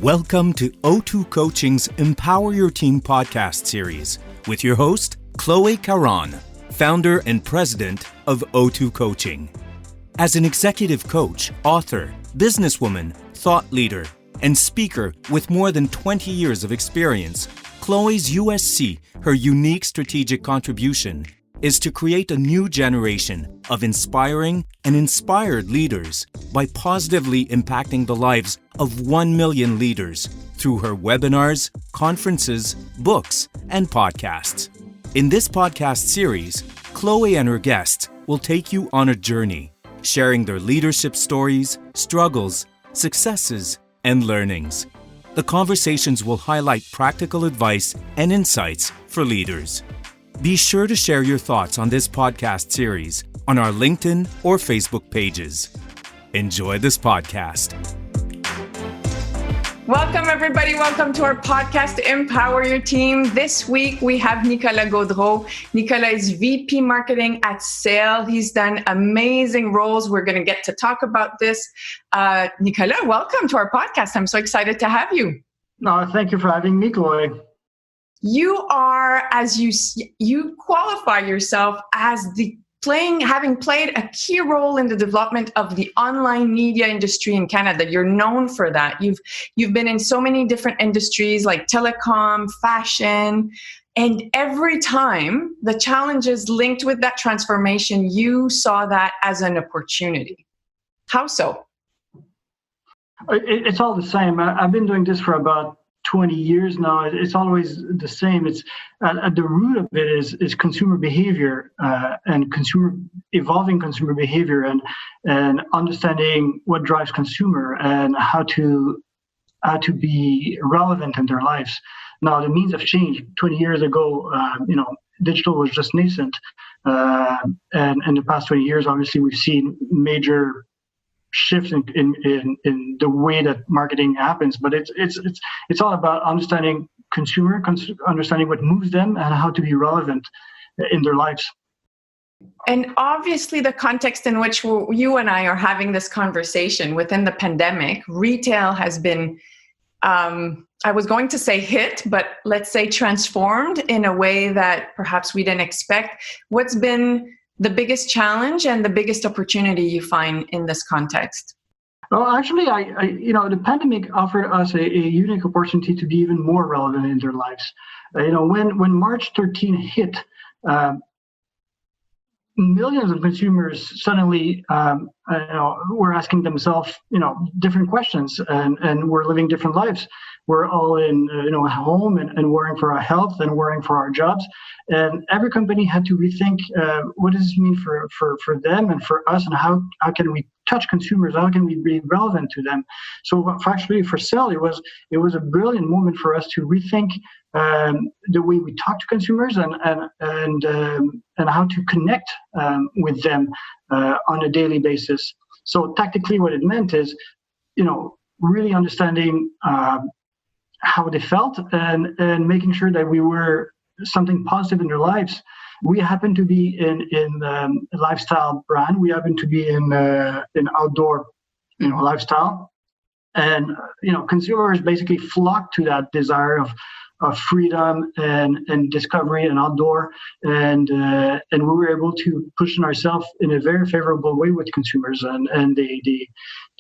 Welcome to O2 Coaching's Empower Your Team podcast series with your host, Chloe Caron, founder and president of O2 Coaching. As an executive coach, author, businesswoman, thought leader, and speaker with more than 20 years of experience, Chloe's USC, her unique strategic contribution, is to create a new generation of inspiring and inspired leaders by positively impacting the lives of 1 million leaders through her webinars, conferences, books, and podcasts. In this podcast series, Chloe and her guests will take you on a journey, sharing their leadership stories, struggles, successes, and learnings. The conversations will highlight practical advice and insights for leaders. Be sure to share your thoughts on this podcast series on our LinkedIn or Facebook pages. Enjoy this podcast. Welcome, everybody. Welcome to our podcast, Empower Your Team. This week, we have Nicolas Gaudreau. Nicolas is VP Marketing at Sale. He's done amazing roles. We're going to get to talk about this. Nicolas, welcome to our podcast. I'm so excited to have you. No, thank you for having me, Chloe. You are, as you qualify yourself as having played a key role in the development of the online media industry in Canada. You're known for that. You've been in so many different industries like telecom, fashion, and every time the challenges linked with that transformation, you saw that as an opportunity. How so? It's all the same. I've been doing this for about 20 years now. It's always the same. It's at the root of it is consumer behavior and evolving consumer behavior and understanding what drives consumer and how to be relevant in their lives. Now, the means of change 20 years ago, digital was just nascent, and in the past 20 years, obviously, we've seen major shifts in the way that marketing happens, but it's all about understanding understanding what moves them and how to be relevant in their lives. And obviously the context in which you and I are having this conversation within the pandemic, retail has been, I was going to say hit, but let's say transformed in a way that perhaps we didn't expect. What's been the biggest challenge and the biggest opportunity you find in this context? Well, actually, the pandemic offered us a unique opportunity to be even more relevant in their lives. When March 13 hit, millions of consumers suddenly were asking themselves, different questions, and we're living different lives. We're all in, home and worrying for our health and worrying for our jobs. And every company had to rethink what does this mean for them and for us, and how can we touch consumers? How can we be relevant to them? So actually, for Sale, it was a brilliant moment for us to rethink the way we talk to consumers and how to connect with them on a daily basis. So tactically, what it meant is, really understanding how they felt and making sure that we were something positive in their lives. We happen to be in a lifestyle brand. We happen to be in outdoor, lifestyle, and consumers basically flock to that desire of freedom and discovery and outdoor, and we were able to position ourselves in a very favorable way with consumers, and they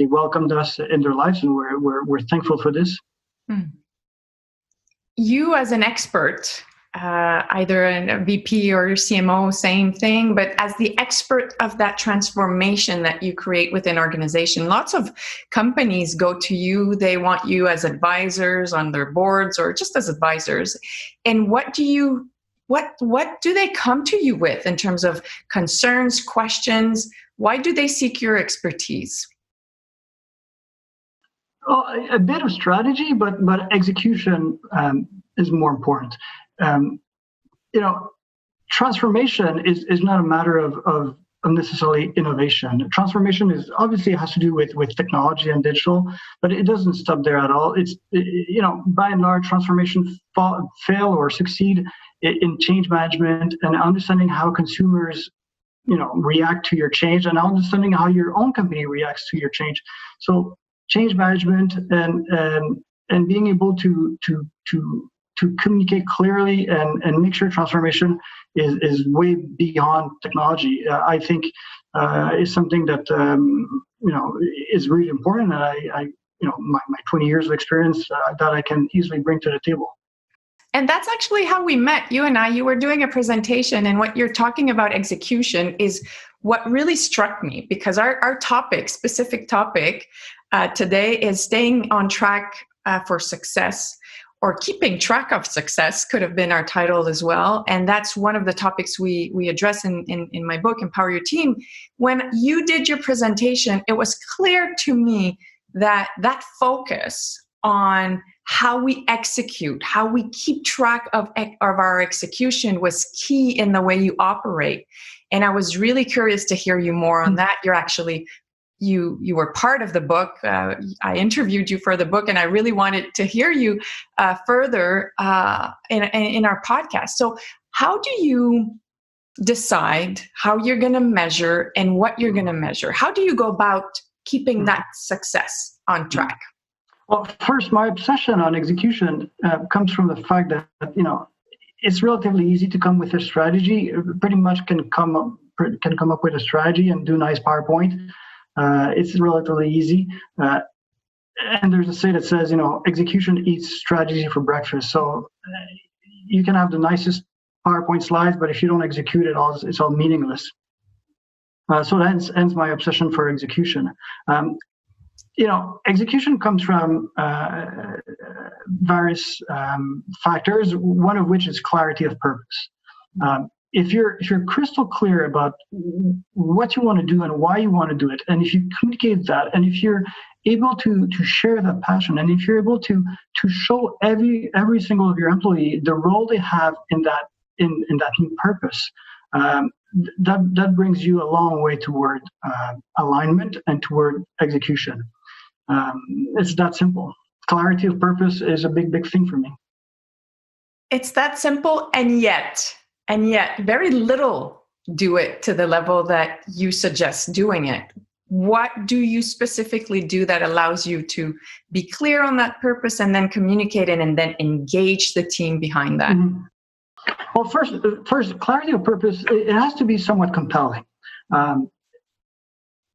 welcomed us in their lives, and we're thankful for this. You as an expert, either a VP or CMO, same thing, but as the expert of that transformation that you create within organization, lots of companies go to you. They want you as advisors on their boards or just as advisors. And what do they come to you with in terms of concerns, questions? Why do they seek your expertise? Well, a bit of strategy, but execution is more important. Transformation is not a matter of necessarily innovation. Transformation is obviously has to do with technology and digital, but it doesn't stop there at all. It's by and large, transformation fail or succeed in change management and understanding how consumers react to your change, and understanding how your own company reacts to your change. So change management and and being able to communicate clearly and make sure transformation is way beyond technology, I think is something that is really important. And I my 20 years of experience that I can easily bring to the table. And that's actually how we met, you and I. You were doing a presentation, and what you're talking about execution is what really struck me, because our specific topic today is staying on track for success, or keeping track of success could have been our title as well. And that's one of the topics we address in my book, Empower Your Team. When you did your presentation, it was clear to me that focus on how we execute, how we keep track of our execution was key in the way you operate. And I was really curious to hear you more on that. You're actually, you were part of the book. I interviewed you for the book, and I really wanted to hear you further in our podcast. So how do you decide how you're going to measure and what you're going to measure? How do you go about keeping that success on track? Well, first, my obsession on execution comes from the fact that it's relatively easy to come with a strategy. Pretty much can come up with a strategy and do nice PowerPoint. It's relatively easy. And there's a say that says, execution eats strategy for breakfast. So you can have the nicest PowerPoint slides, but if you don't execute it all, it's all meaningless. So that ends my obsession for execution. Execution comes from various factors, one of which is clarity of purpose. If you're crystal clear about what you want to do and why you want to do it, and if you communicate that, and if you're able to share that passion, and if you're able to show every single of your employee the role they have in that new purpose, that brings you a long way toward alignment and toward execution. It's that simple. Clarity of purpose is a big thing for me. It's that simple, and yet very little do it to the level that you suggest doing it. What do you specifically do that allows you to be clear on that purpose and then communicate it and then engage the team behind that? Mm-hmm. Well, first, clarity of purpose, it has to be somewhat compelling.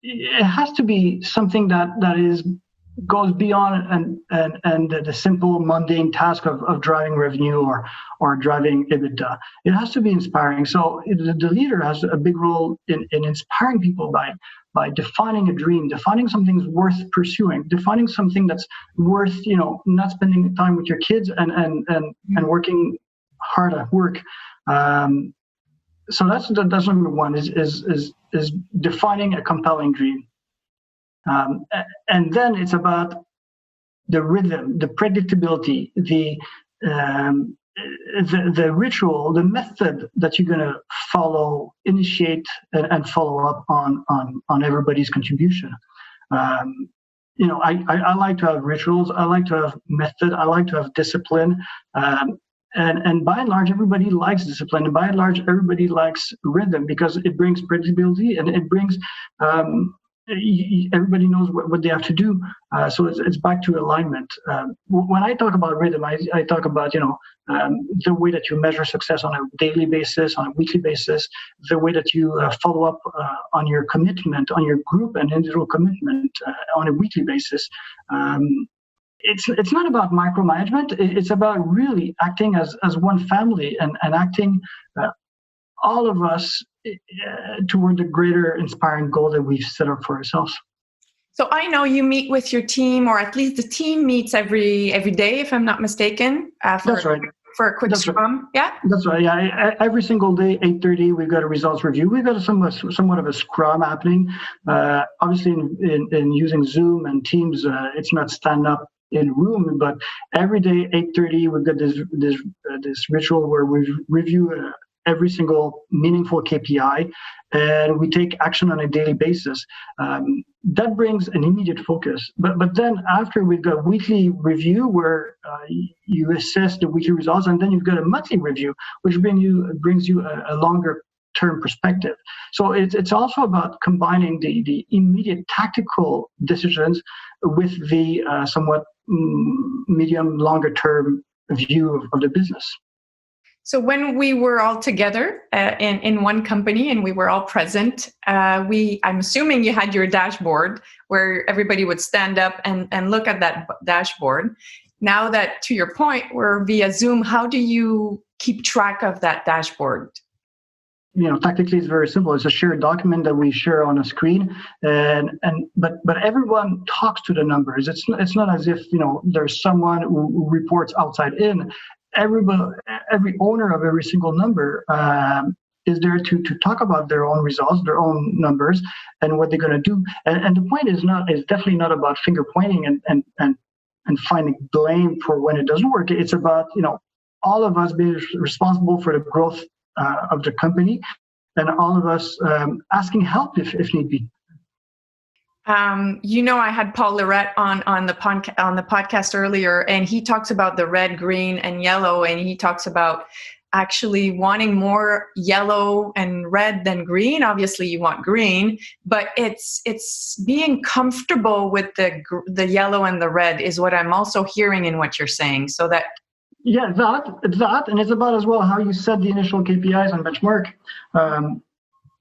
It has to be something that goes beyond and the simple mundane task of driving revenue or driving EBITDA. It has to be inspiring. So the leader has a big role in inspiring people by defining a dream, defining something worth pursuing, defining something that's worth not spending time with your kids and working hard at work. So that's number one is defining a compelling dream. And then it's about the rhythm, the predictability, the ritual, the method that you're going to follow, initiate, and follow up on everybody's contribution. I like to have rituals. I like to have method. I like to have discipline. And by and large, everybody likes discipline. And by and large, everybody likes rhythm because it brings predictability and it brings everybody knows what they have to do. So it's back to alignment. When I talk about rhythm, I talk about the way that you measure success on a daily basis, on a weekly basis, the way that you follow up on your commitment, on your group and individual commitment on a weekly basis. It's not about micromanagement. It's about really acting as one family and acting all of us toward the greater inspiring goal that we've set up for ourselves. So I know you meet with your team, or at least the team meets every day, if I'm not mistaken. That's right. For a quick scrum, yeah? That's right, yeah. Every single day, 8:30, we've got a results review. We've got somewhat of a scrum happening. Obviously, in using Zoom and Teams, it's not stand up in room, but every day, 8:30, we've got this ritual where we review every single meaningful KPI, and we take action on a daily basis. That brings an immediate focus. But then after we've got a weekly review where you assess the weekly results, and then you've got a monthly review, which brings you a longer term perspective. So it's also about combining the immediate tactical decisions with the somewhat medium, longer term view of the business. So when we were all together in one company and we were all present, I'm assuming you had your dashboard where everybody would stand up and look at that dashboard. Now that, to your point, we're via Zoom, how do you keep track of that dashboard? Tactically, it's very simple. It's a shared document that we share on a screen, but everyone talks to the numbers. It's not as if there's someone who reports outside in. Every owner of every single number is there to talk about their own results, their own numbers, and what they're going to do. And the point is definitely not about finger pointing and finding blame for when it doesn't work. It's about all of us being responsible for the growth of the company, and all of us asking help if need be. I had Paul Lorette on the podcast earlier, and he talks about the red, green, and yellow, and he talks about actually wanting more yellow and red than green. Obviously, you want green, but it's being comfortable with the yellow and the red is what I'm also hearing in what you're saying. So that. Yeah, that, and it's about as well how you set the initial KPIs and benchmark.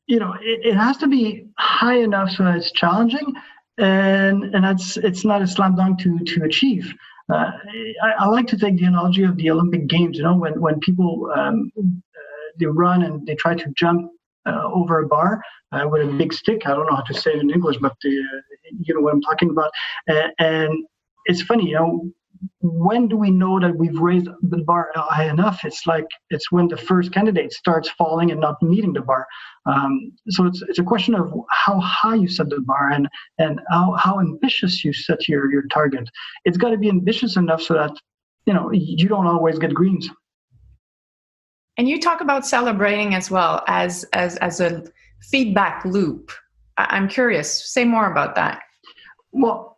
It has to be high enough so that it's challenging, and it's not a slam dunk to achieve. I like to take the analogy of the Olympic Games. When people they run and they try to jump over a bar with a big stick. I don't know how to say it in English, but you know what I'm talking about. And it's funny, when do we know that we've raised the bar high enough? It's when the first candidate starts falling and not meeting the bar. So it's a question of how high you set the bar and how ambitious you set your target. It's got to be ambitious enough so that you don't always get greens. And you talk about celebrating as well as a feedback loop. I'm curious. Say more about that. Well,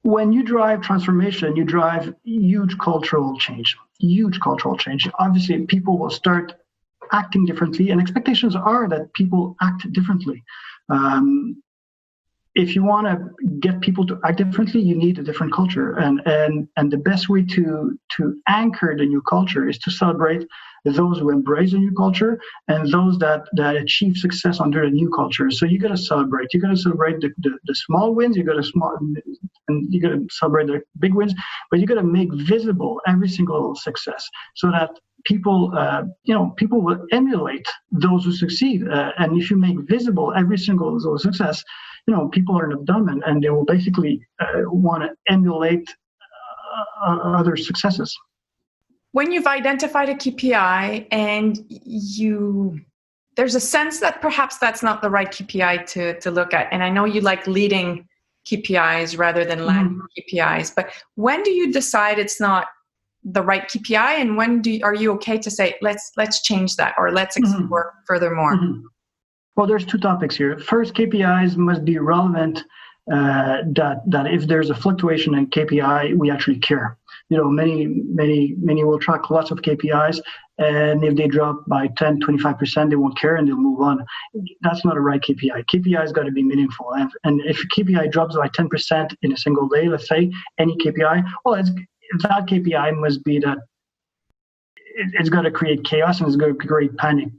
when you drive transformation, you drive huge cultural change. Obviously, people will start acting differently, and expectations are that people act differently. If you want to get people to act differently, you need a different culture. And the best way to anchor the new culture is to celebrate those who embrace the new culture and those that achieve success under the new culture. So you got to celebrate. You got to celebrate the small wins. You got to celebrate the big wins. But you got to make visible every single success so that people will emulate those who succeed. And if you make visible every single success, people are not dumb and they will basically want to emulate other successes. When you've identified a KPI and there's a sense that perhaps that's not the right KPI to look at. And I know you like leading KPIs rather than lagging KPIs, but when do you decide it's not the right KPI, and when are you okay to say, let's change that, or let's explore furthermore? Mm-hmm. Well, there's two topics here. First, KPIs must be relevant, that if there's a fluctuation in KPI, we actually care. Many will track lots of KPIs, and if they drop by 10, 25%, they won't care and they'll move on. That's not a right KPI. KPI has got to be meaningful. And if KPI drops by 10% in a single day, let's say, any KPI, that KPI must be that it's got to create chaos and it's going to create panic.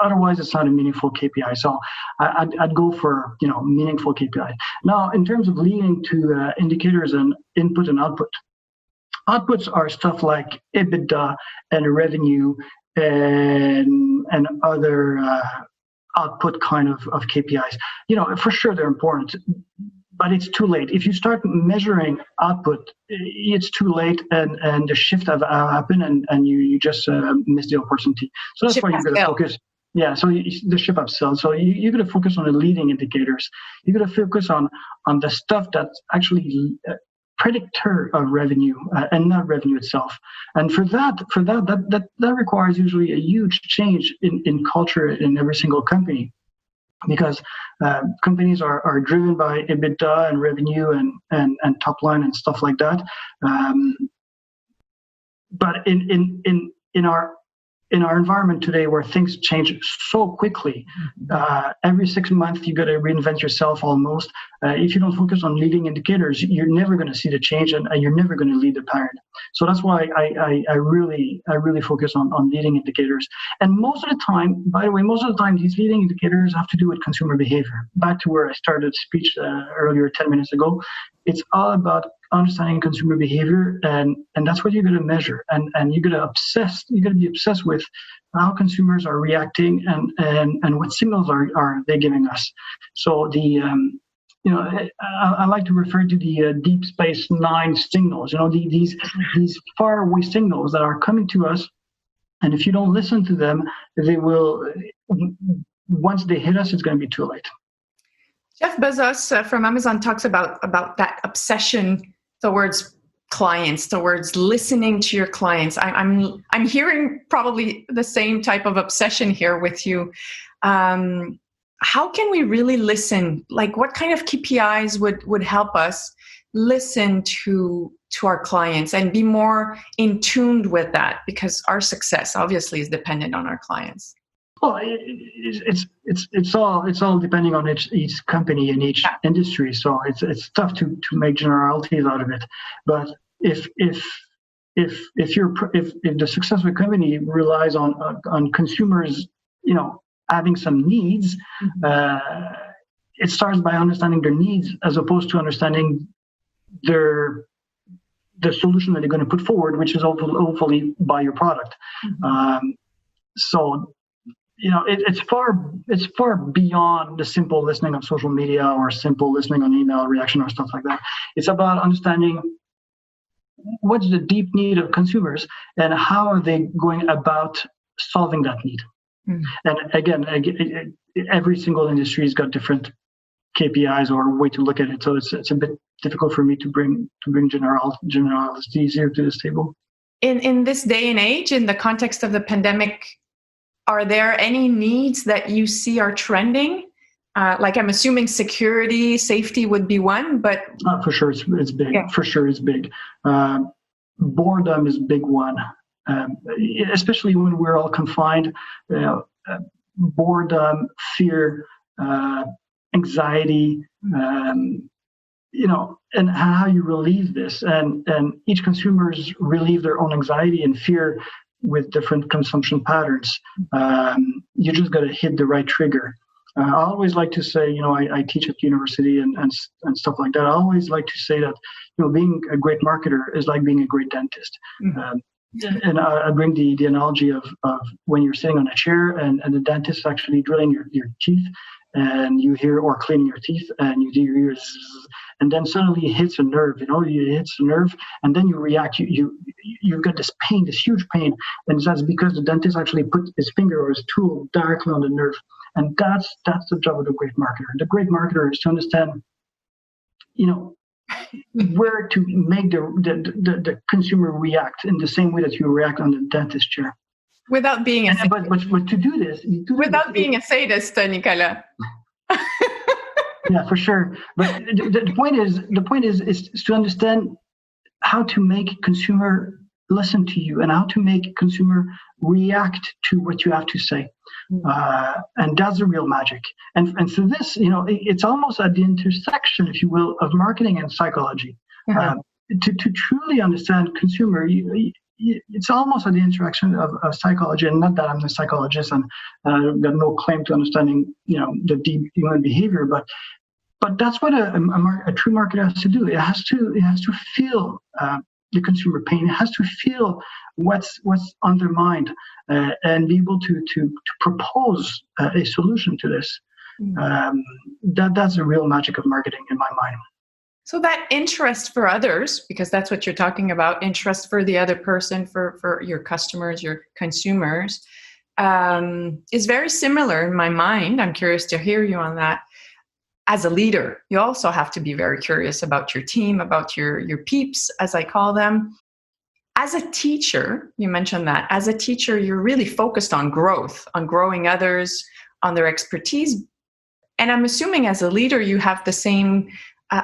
Otherwise, it's not a meaningful KPI. So I'd go for meaningful KPI. Now, in terms of leading to indicators and input and output, outputs are stuff like EBITDA and revenue and other output kind of KPIs. For sure they're important, but it's too late. If you start measuring output, it's too late, and the shift have happened, and you just miss the opportunity. So that's why you're going to focus. Yeah, so the ship up sell. So you're going to focus on the leading indicators. You're going to focus on the stuff that's actually predictor of revenue and not revenue itself. And for that requires usually a huge change in culture in every single company, because companies are driven by EBITDA and revenue and top line and stuff like that. But in in our environment today where things change so quickly, every 6 months you got to reinvent yourself almost. If you don't focus on leading indicators, you're never going to see the change, and you're never going to lead the pattern. So that's why I really focus on leading indicators. And most of the time, these leading indicators have to do with consumer behavior. Back to where I started speech earlier 10 minutes ago, it's all about understanding consumer behavior, and that's what you're going to measure, and you're going to be obsessed with how consumers are reacting and what signals are they giving us. So I like to refer to the Deep Space Nine signals. These faraway signals that are coming to us, and if you don't listen to them, they will. Once they hit us, it's going to be too late. Jeff Bezos from Amazon talks about that obsession towards clients, towards listening to your clients. I'm hearing probably the same type of obsession here with you. How can we really listen? Like, what kind of KPIs would help us listen to our clients and be more in tune with that? Because our success obviously is dependent on our clients. Well, it's all depending on each company and each industry. So it's tough to make generalities out of it. But if the success of a company relies on consumers, having some needs, it starts by understanding their needs as opposed to understanding the solution that they're going to put forward, which is hopefully buy your product. So it's far beyond the simple listening of social media or simple listening on email reaction or stuff like that. It's about understanding what's the deep need of consumers and how are they going about solving that need. And again, every single industry has got different KPIs or way to look at it. So it's a bit difficult for me to bring generalities here to this table. In this day and age, in the context of the pandemic, are there any needs that you see are trending? Like, I'm assuming security, safety would be one, but for sure it's big. Yeah. For sure it's big. Boredom is a big one, especially when we're all confined. Boredom, fear, anxiety, and how you relieve this, and each consumers relieve their own anxiety and fear with different consumption patterns. You just got to hit the right trigger. I always like to say, I teach at university and stuff like that. I always like to say that, being a great marketer is like being a great dentist. And I bring the analogy of when you're sitting on a chair and the dentist is actually drilling your teeth, and you hear, or cleaning your teeth, and you do your ears, and then suddenly it hits a nerve. It hits a nerve, and then you react. You've got this pain, this huge pain, and that's because the dentist actually put his finger or his tool directly on the nerve. And that's the job of the great marketer. The great marketer is to understand, where to make the consumer react in the same way that you react on the dentist chair. Without being a sadist. But to do this, being a sadist, Nicolas. Yeah, for sure. But the point is to understand how to make consumer listen to you and how to make consumer react to what you have to say. And that's the real magic. And so this, it's almost at the intersection, if you will, of marketing and psychology. To truly understand consumer, it's almost at the interaction of psychology. And not that I'm a psychologist and I've got no claim to understanding, the deep human behavior, but that's what a true marketer has to do. It has to feel the consumer pain. It has to feel what's on their mind and be able to propose a solution to this. That's the real magic of marketing in my mind. So that interest for others, because that's what you're talking about, interest for the other person, for your customers, your consumers, is very similar in my mind. I'm curious to hear you on that. As a leader, you also have to be very curious about your team, about your peeps, as I call them. As a teacher, you mentioned that. As a teacher, you're really focused on growth, on growing others, on their expertise. And I'm assuming as a leader, you have the same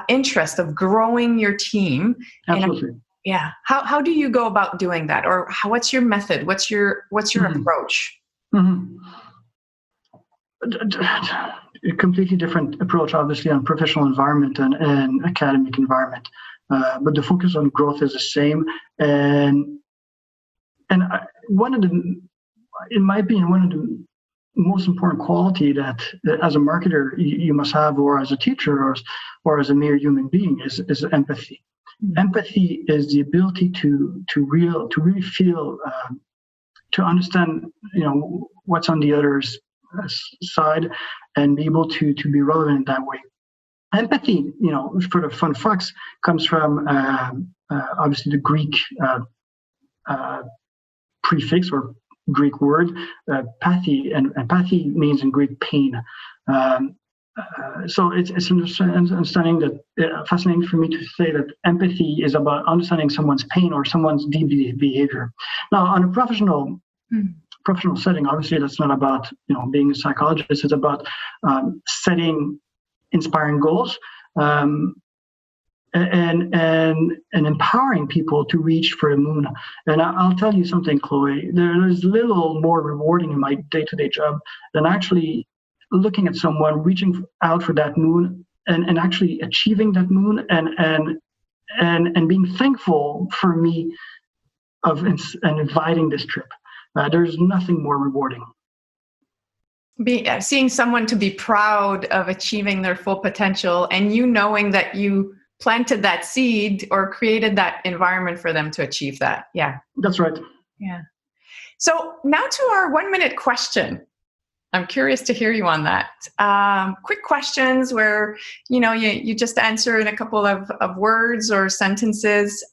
interest of growing your team. Absolutely. Yeah. How do you go about doing that? Or what's your method? What's your approach? Mm-hmm. A completely different approach, obviously, on professional environment and academic environment. But the focus on growth is the same. And in my opinion, one of the most important quality that as a marketer you must have, or as a teacher, or as a mere human being, is empathy. Mm-hmm. Empathy is the ability to really feel, to understand, what's on the other's side, and be able to be relevant in that way. Empathy, for the fun facts, comes from obviously the Greek prefix or Greek word, pathy, and pathy means in Greek pain. So it's understanding that, fascinating for me to say that empathy is about understanding someone's pain or someone's deep behavior. Now, on a professional setting, obviously that's not about being a psychologist. It's about setting inspiring goals, and empowering people to reach for the moon. And I'll tell you something, Chloe, there's little more rewarding in my day-to-day job than actually looking at someone reaching out for that moon, and actually achieving that moon, and being thankful for me and inviting this trip. There's nothing more rewarding. Seeing someone to be proud of achieving their full potential, and knowing that you planted that seed or created that environment for them to achieve that. Yeah. That's right. Yeah. So now to our 1-minute question. I'm curious to hear you on that. Quick questions where, you just answer in a couple of words or sentences.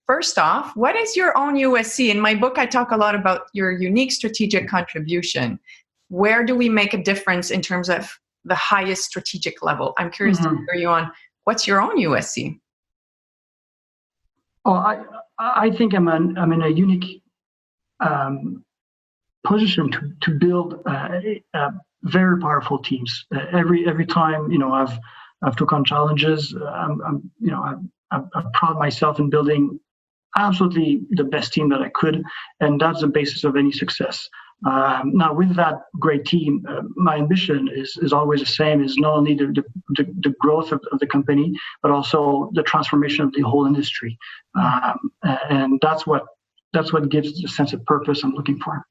First off, what is your own USC? In my book, I talk a lot about your unique strategic contribution. Where do we make a difference in terms of the highest strategic level? I'm curious to hear you on what's your own USC? Oh, I think I'm in a unique position to build very powerful teams. Every time I've took on challenges, I've proud myself in building absolutely the best team that I could, and that's the basis of any success. Now, with that great team, my ambition is always the same: is not only the growth of the company, but also the transformation of the whole industry, and that's what gives the sense of purpose I'm looking for.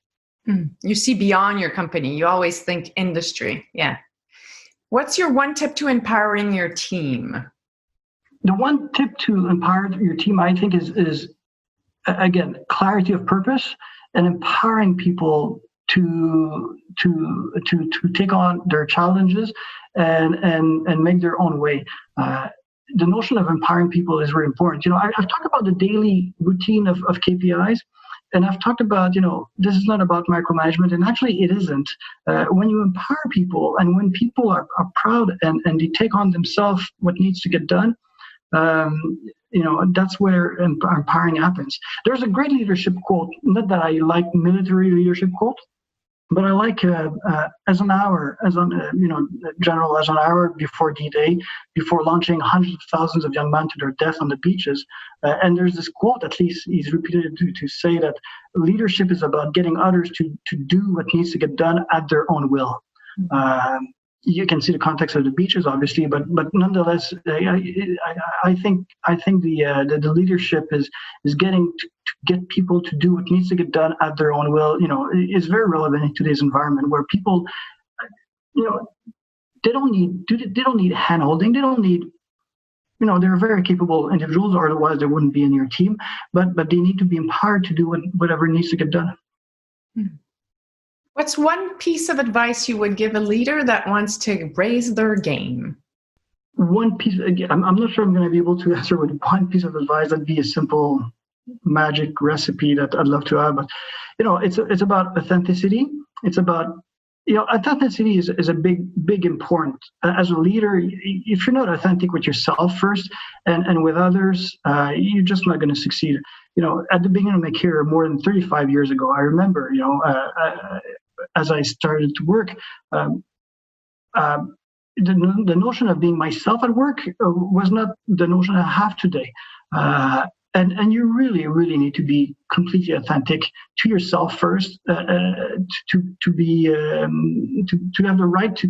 You see beyond your company. You always think industry. Yeah. What's your one tip to empowering your team? The one tip to empower your team, I think, is again, clarity of purpose and empowering people to take on their challenges and make their own way. The notion of empowering people is very important. I've talked about the daily routine of KPIs. And I've talked about, this is not about micromanagement, and actually it isn't. When you empower people, and when people are proud and they take on themselves what needs to get done, that's where empowering happens. There's a great leadership quote, not that I like military leadership quote, but I like as an hour before D-Day, before launching hundreds of thousands of young men to their death on the beaches. And there's this quote, at least he's repeated to say that leadership is about getting others to do what needs to get done at their own will. You can see the context of the beaches, obviously, but nonetheless, I think the leadership is getting to get people to do what needs to get done at their own will. Is very relevant in today's environment where people, they don't need hand-holding. They don't need, they're very capable individuals, or otherwise they wouldn't be in your team. But they need to be empowered to do whatever needs to get done. What's one piece of advice you would give a leader that wants to raise their game? One piece, again, I'm not sure I'm going to be able to answer with one piece of advice. That'd be a simple magic recipe that I'd love to have. But, it's about authenticity. It's about, authenticity is a big important. As a leader, if you're not authentic with yourself first and with others, you're just not going to succeed. At the beginning of my career, more than 35 years ago, I remember, as I started to work, the notion of being myself at work was not the notion I have today. And you really, really need to be completely authentic to yourself first, to have the right to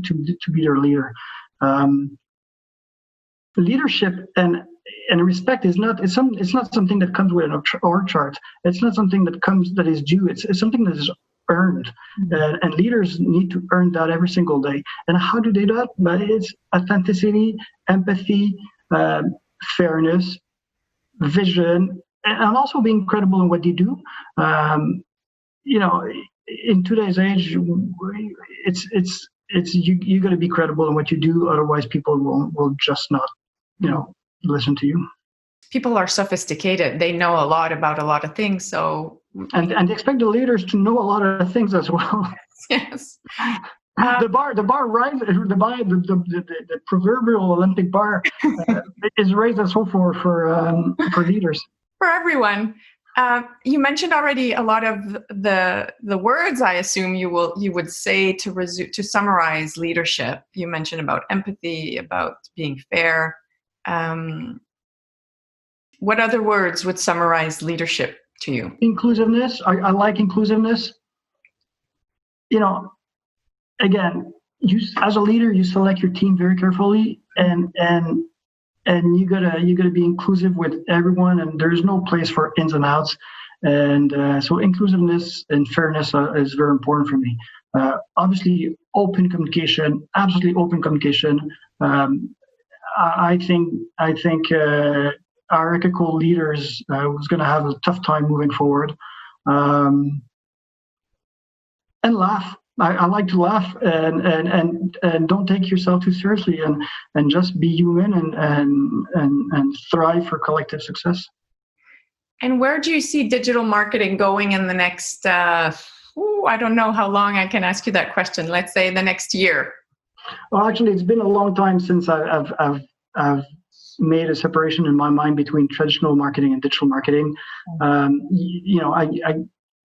be their leader. Leadership and respect is not it's not something that comes with an org chart. It's not something that is due. It's something that is earned, and leaders need to earn that every single day. And how do they do that? But it's authenticity, empathy, fairness, vision, and also being credible in what you do. In today's age, it's you got to be credible in what you do. Otherwise, people will just not, listen to you. People are sophisticated. They know a lot about a lot of things. So and expect the leaders to know a lot of things as well. Yes. The bar rises. The proverbial Olympic bar is raised as well for leaders. For everyone. You mentioned already a lot of the words. I assume you would say to summarize leadership. You mentioned about empathy, about being fair. What other words would summarize leadership to you? Inclusiveness. I like inclusiveness. Again, as a leader, you select your team very carefully, and you gotta be inclusive with everyone, and there's no place for ins and outs. And so inclusiveness and fairness is very important for me. Obviously, open communication, absolutely open communication. I think our ethical leaders was going to have a tough time moving forward. And laugh. I like to laugh and don't take yourself too seriously, and just be human and thrive for collective success. And where do you see digital marketing going in the next? I don't know how long I can ask you that question. Let's say the next year. Well, actually, it's been a long time since I've made a separation in my mind between traditional marketing and digital marketing.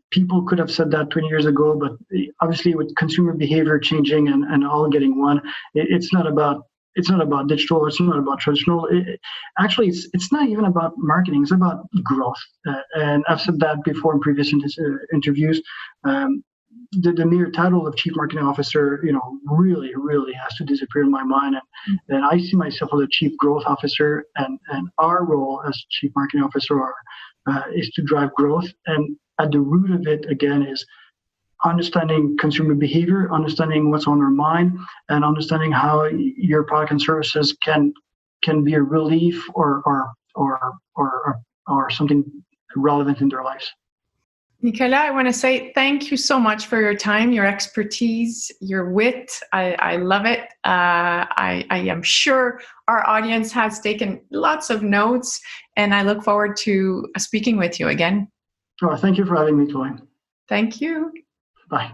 People could have said that 20 years ago, but obviously with consumer behavior changing and all getting one, it's not about digital. It's not about traditional. It's not even about marketing. It's about growth. And I've said that before in previous interviews. The mere title of chief marketing officer, really, really has to disappear in my mind. And I see myself as a chief growth officer, and our role as chief marketing officer is to drive growth. And at the root of it, again, is understanding consumer behavior, understanding what's on their mind, and understanding how your product and services can be a relief or something relevant in their lives. Nicolas, I want to say thank you so much for your time, your expertise, your wit. I love it. I am sure our audience has taken lots of notes, and I look forward to speaking with you again. Oh, thank you for having me, Chloe. Thank you. Bye.